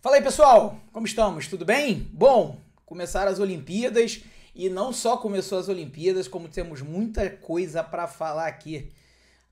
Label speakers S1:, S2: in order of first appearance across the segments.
S1: Fala aí, pessoal, como estamos? Tudo bem? Bom, começaram as Olimpíadas e não só começou as Olimpíadas, como temos muita coisa para falar aqui.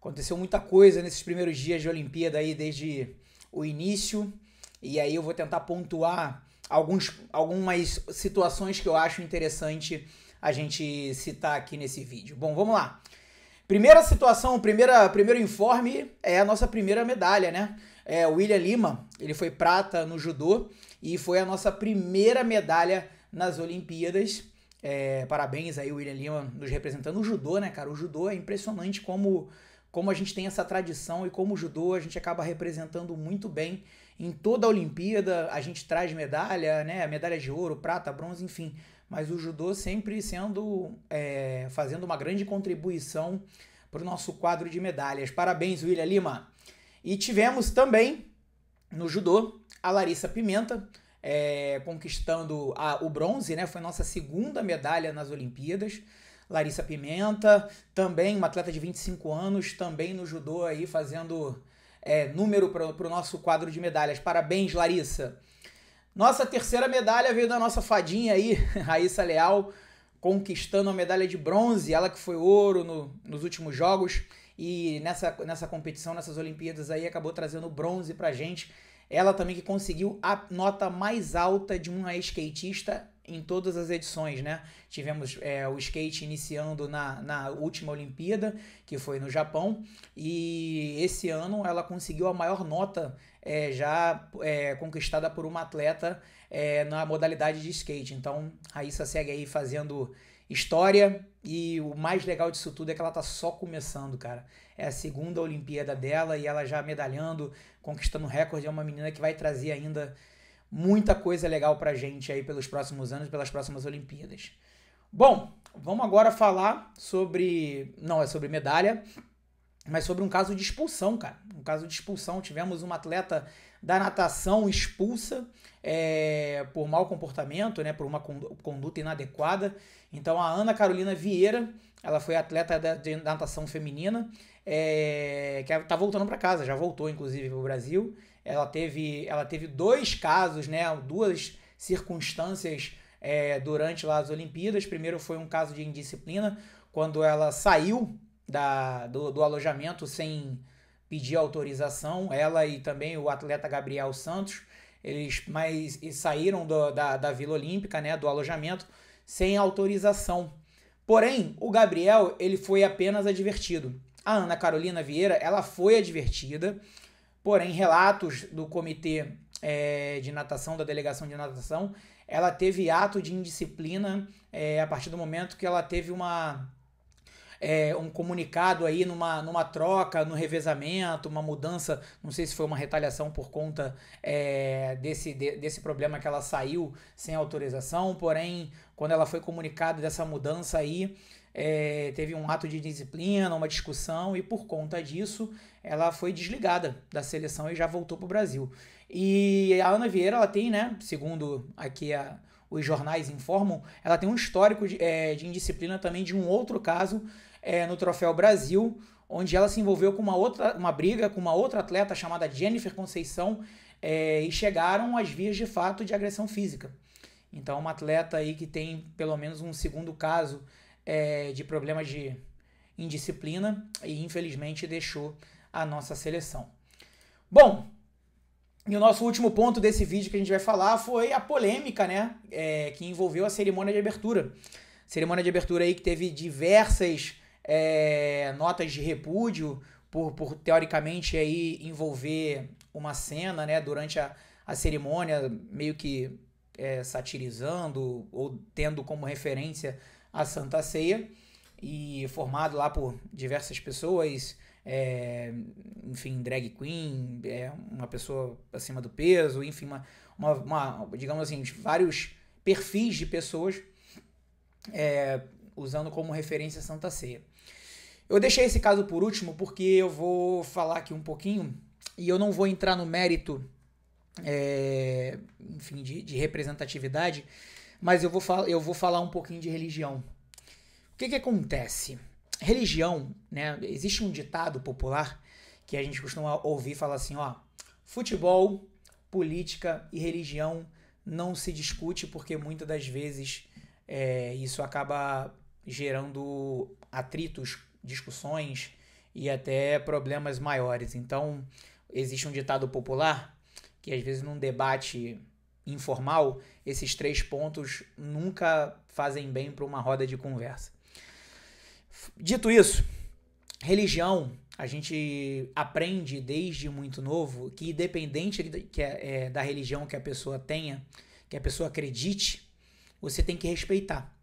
S1: Aconteceu muita coisa nesses primeiros dias de Olimpíada aí desde o início, e aí eu vou tentar pontuar algumas situações que eu acho interessante a gente citar aqui nesse vídeo. Bom, vamos lá. Primeira situação, primeiro informe é a nossa primeira medalha, né? O William Lima, ele foi prata no judô e foi a nossa primeira medalha nas Olimpíadas. Parabéns aí, William Lima, nos representando o judô, né, cara? O judô é impressionante como a gente tem essa tradição e como o judô a gente acaba representando muito bem em toda a Olimpíada. A gente traz medalha, né? Medalha de ouro, prata, bronze, enfim. Mas o judô sempre fazendo uma grande contribuição para o nosso quadro de medalhas. Parabéns, William Lima! E tivemos também no judô a Larissa Pimenta conquistando o bronze, né? Foi nossa segunda medalha nas Olimpíadas. Larissa Pimenta, também uma atleta de 25 anos, também no judô aí fazendo número para o nosso quadro de medalhas. Parabéns, Larissa! Nossa terceira medalha veio da nossa fadinha aí, Raíssa Leal, conquistando a medalha de bronze, ela que foi ouro nos últimos jogos. E nessa competição, nessas Olimpíadas aí, acabou trazendo bronze pra gente. Ela também que conseguiu a nota mais alta de uma skatista em todas as edições, né? Tivemos o skate iniciando na última Olimpíada, que foi no Japão, e esse ano ela conseguiu a maior nota conquistada por uma atleta na modalidade de skate. Então, a Raíssa segue aí fazendo história, e o mais legal disso tudo é que ela tá só começando, cara. É a segunda Olimpíada dela e ela já medalhando, conquistando recorde. É uma menina que vai trazer ainda muita coisa legal pra gente aí pelos próximos anos, pelas próximas Olimpíadas. Bom, vamos agora falar sobre... não é sobre medalha, mas sobre um caso de expulsão, cara. Um caso de expulsão. Tivemos uma atleta da natação expulsa por mau comportamento, né, por uma conduta inadequada. Então a Ana Carolina Vieira, ela foi atleta de natação feminina, que tá voltando para casa, já voltou inclusive para o Brasil. Ela teve dois casos, né, duas circunstâncias durante lá as Olimpíadas. Primeiro foi um caso de indisciplina, quando ela saiu do alojamento sem pedir autorização, ela e também o atleta Gabriel Santos. Eles saíram da Vila Olímpica, né, do alojamento, sem autorização. Porém, o Gabriel, ele foi apenas advertido. A Ana Carolina Vieira, ela foi advertida, porém, relatos do comitê de natação, da delegação de natação, ela teve ato de indisciplina a partir do momento que ela teve um comunicado aí numa troca, no revezamento, uma mudança, não sei se foi uma retaliação por conta desse problema que ela saiu sem autorização, porém, quando ela foi comunicada dessa mudança aí, teve um ato de disciplina, uma discussão, e por conta disso, ela foi desligada da seleção e já voltou para o Brasil. E a Ana Vieira, ela tem, né, segundo aqui os jornais informam, ela tem um histórico de indisciplina também de um outro caso no Troféu Brasil, onde ela se envolveu com uma briga com uma outra atleta chamada Jennifer Conceição, e chegaram às vias de fato de agressão física. Então, uma atleta aí que tem pelo menos um segundo caso de problemas de indisciplina e infelizmente deixou a nossa seleção. Bom, e o nosso último ponto desse vídeo que a gente vai falar foi a polêmica, né, que envolveu a cerimônia de abertura. Cerimônia de abertura aí que teve diversas notas de repúdio por teoricamente aí envolver uma cena, né, durante a cerimônia, meio que satirizando ou tendo como referência a Santa Ceia, e formado lá por diversas pessoas, enfim, drag queen, uma pessoa acima do peso, enfim, digamos assim, vários perfis de pessoas usando como referência a Santa Ceia. Eu deixei esse caso por último porque eu vou falar aqui um pouquinho, e eu não vou entrar no mérito enfim, de representatividade, mas eu vou falar um pouquinho de religião. O que acontece? Religião, né? Existe um ditado popular que a gente costuma ouvir falar assim, ó, Futebol, política e religião não se discute porque muitas das vezes isso acaba gerando atritos, discussões e até problemas maiores. Então, existe um ditado popular que às vezes num debate informal, esses 3 pontos nunca fazem bem para uma roda de conversa. Dito isso, religião, a gente aprende desde muito novo que independente da religião que a pessoa tenha, que a pessoa acredite, você tem que respeitar.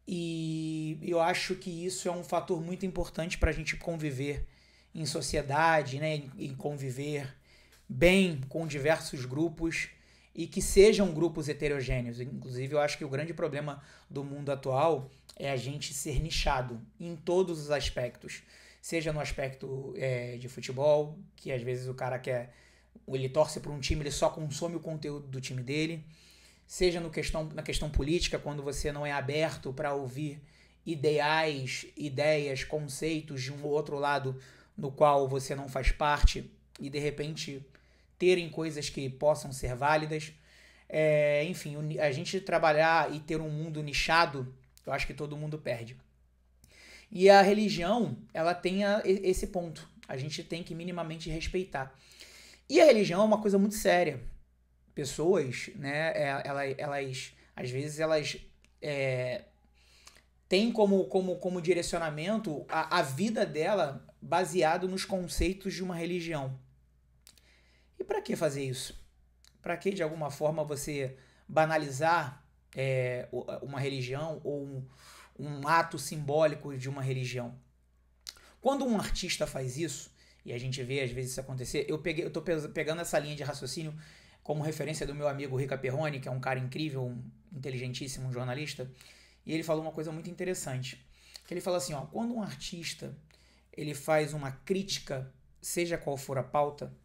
S1: E eu acho que isso é um fator muito importante para a gente conviver em sociedade, né? Em conviver bem com diversos grupos e que sejam grupos heterogêneos. Inclusive, eu acho que o grande problema do mundo atual é a gente ser nichado em todos os aspectos. Seja no aspecto de futebol, que às vezes o cara ele torce para um time, ele só consome o conteúdo do time dele. Seja na questão política, quando você não é aberto para ouvir ideais, ideias, conceitos de um outro lado no qual você não faz parte e de repente terem coisas que possam ser válidas. Enfim, a gente trabalhar e ter um mundo nichado, eu acho que todo mundo perde. E a religião, ela tem esse ponto. A gente tem que minimamente respeitar. E a religião é uma coisa muito séria. Pessoas, né, elas às vezes elas têm como direcionamento a vida dela baseado nos conceitos de uma religião. E para que fazer isso? Para que de alguma forma você banalizar uma religião ou um ato simbólico de uma religião? Quando um artista faz isso, e a gente vê às vezes isso acontecer, eu tô pegando essa linha de raciocínio como referência do meu amigo Rica Perrone, que é um cara incrível, inteligentíssimo, um jornalista, e ele falou uma coisa muito interessante, que ele fala assim, quando um artista ele faz uma crítica, seja qual for a pauta,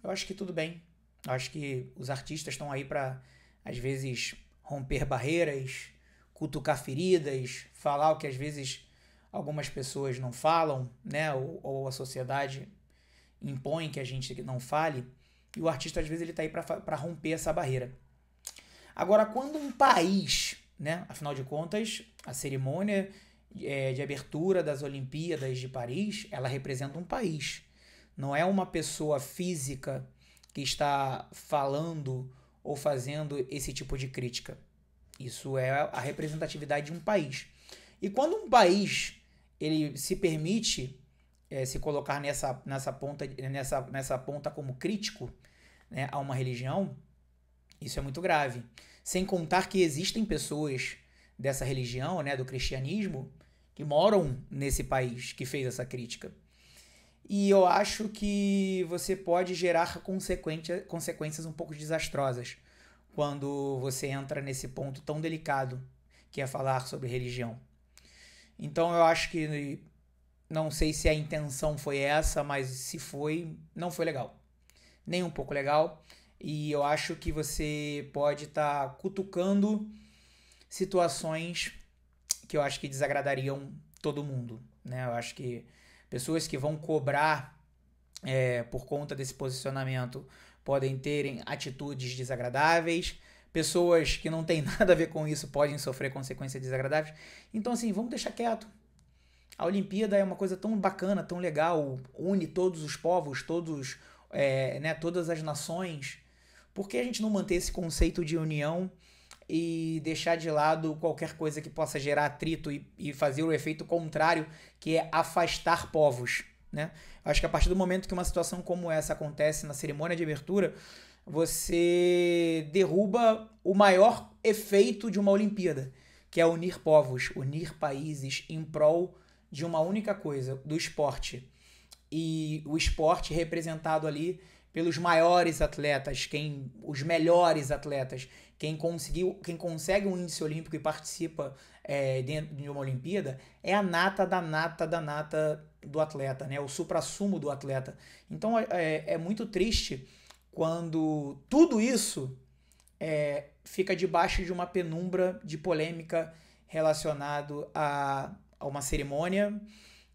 S1: eu acho que tudo bem. Eu acho que os artistas estão aí para, às vezes, romper barreiras, cutucar feridas, falar o que às vezes algumas pessoas não falam, né? Ou a sociedade impõe que a gente não fale. E o artista, às vezes, ele está aí para romper essa barreira. Agora, quando um país, né? Afinal de contas, a cerimônia de abertura das Olimpíadas de Paris, ela representa um país. Não é uma pessoa física que está falando ou fazendo esse tipo de crítica. Isso é a representatividade de um país. E quando um país ele se permite se colocar nessa ponta como crítico, né, a uma religião, isso é muito grave. Sem contar que existem pessoas dessa religião, né, do cristianismo, que moram nesse país que fez essa crítica. E eu acho que você pode gerar consequências um pouco desastrosas quando você entra nesse ponto tão delicado que é falar sobre religião. Então eu acho que, não sei se a intenção foi essa, mas se foi, não foi legal. Nem um pouco legal. E eu acho que você pode estar cutucando situações que eu acho que desagradariam todo mundo, né? Eu acho que pessoas que vão cobrar por conta desse posicionamento podem terem atitudes desagradáveis. Pessoas que não têm nada a ver com isso podem sofrer consequências desagradáveis. Então, assim, vamos deixar quieto. A Olimpíada é uma coisa tão bacana, tão legal, une todos os povos, todas as nações. Por que a gente não manter esse conceito de união e deixar de lado qualquer coisa que possa gerar atrito e fazer o efeito contrário, que é afastar povos, né? Acho que a partir do momento que uma situação como essa acontece na cerimônia de abertura, você derruba o maior efeito de uma Olimpíada, que é unir povos, unir países em prol de uma única coisa, do esporte. E o esporte representado ali pelos maiores atletas, os melhores atletas, quem consegue um índice olímpico e participa dentro de uma Olimpíada, é a nata da nata da nata do atleta, né? O suprassumo do atleta. Então é muito triste quando tudo isso fica debaixo de uma penumbra de polêmica relacionado a uma cerimônia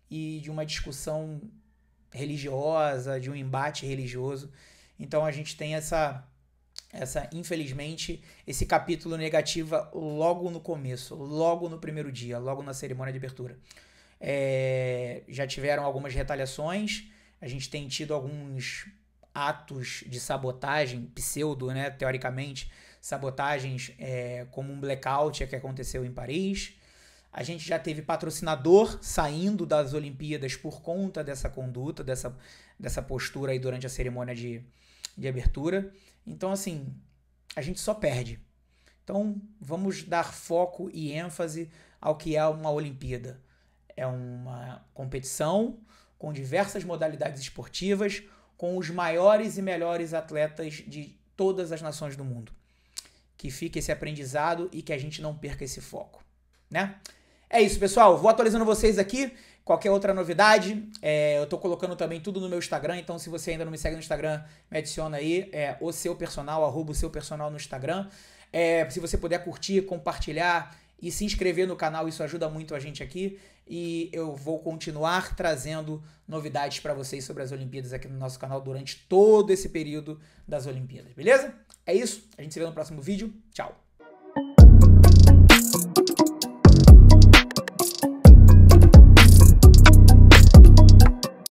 S1: e de uma discussão religiosa, de um embate religioso. Então a gente tem infelizmente, esse capítulo negativa logo no começo, logo no primeiro dia, logo na cerimônia de abertura. Já tiveram algumas retaliações, a gente tem tido alguns atos de sabotagem, pseudo, né, teoricamente, sabotagens, como um blackout que aconteceu em Paris. A gente já teve patrocinador saindo das Olimpíadas por conta dessa conduta, dessa postura aí durante a cerimônia de abertura. Então, assim, a gente só perde. Então, vamos dar foco e ênfase ao que é uma Olimpíada. É uma competição com diversas modalidades esportivas, com os maiores e melhores atletas de todas as nações do mundo. Que fique esse aprendizado e que a gente não perca esse foco, né? É isso, pessoal. Vou atualizando vocês aqui. Qualquer outra novidade, eu tô colocando também tudo no meu Instagram, então se você ainda não me segue no Instagram, me adiciona aí, o seu personal, @ o seu personal no Instagram. Se você puder curtir, compartilhar e se inscrever no canal, isso ajuda muito a gente aqui. E eu vou continuar trazendo novidades para vocês sobre as Olimpíadas aqui no nosso canal durante todo esse período das Olimpíadas, beleza? É isso, a gente se vê no próximo vídeo. Tchau!